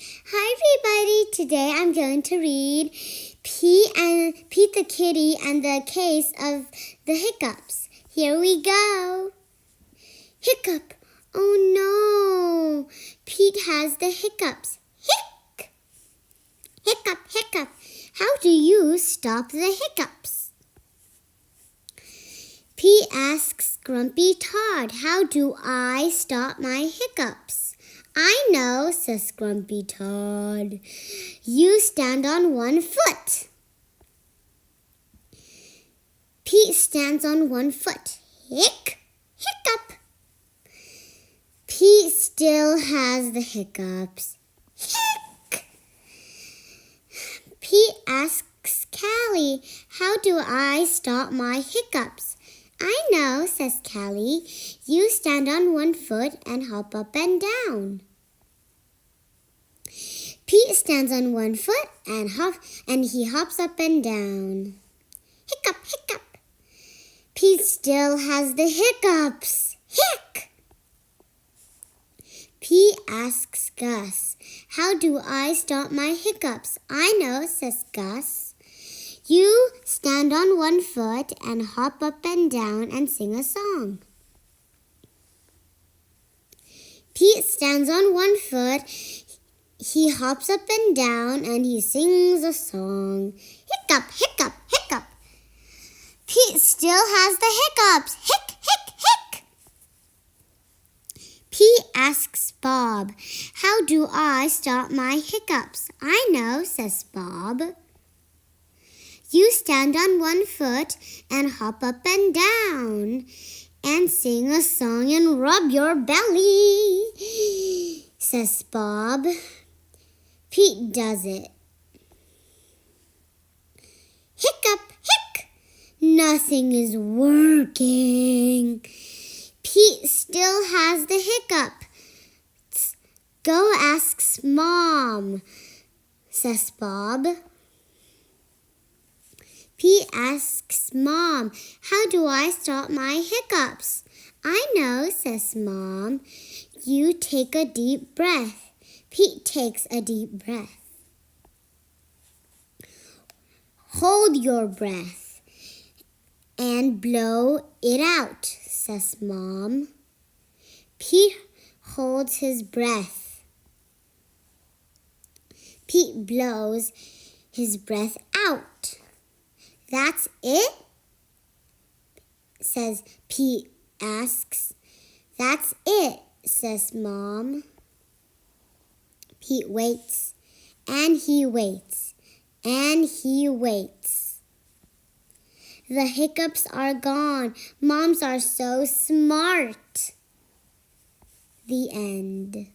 Hi everybody, today I'm going to read Pete the Kitty and the Case of the Hiccups. Here we go. Hiccup, oh no, Pete has the hiccups. Hiccup, hiccup, how do you stop the hiccups? Pete asks Grumpy Todd, how do I stop my hiccups? I know, says Grumpy Todd. You stand on one foot. Pete stands on one foot. Hiccup. Pete still has the hiccups. Pete asks Callie, how do I stop my hiccups? I know, says Callie. You stand on one foot and hop up and down. Pete stands on one foot and he hops up and down. Hiccup, hiccup. Pete still has the hiccups. Pete asks Gus, how do I stop my hiccups? I know, says Gus. You stand on one foot and hop up and down and sing a song. Pete stands on one foot, he hops up and down and he sings a song. Hiccup, hiccup, hiccup. Pete still has the hiccups. Hic. Pete asks Bob, how do I stop my hiccups? I know, says Bob. You stand on one foot and hop up and down and sing a song and rub your belly, says Bob. Pete does it. Hiccup, hic! Nothing is working. Pete still has the hiccup. Go ask Mom, says Bob. Pete asks Mom, how do I stop my hiccups? I know, says Mom. You take a deep breath. Pete takes a deep breath. Hold your breath and blow it out, says Mom. Pete holds his breath. Pete blows his breath out. That's it? Says Pete asks. That's it, says Mom. Pete waits, and he waits, and he waits. The hiccups are gone. Moms are so smart. The end.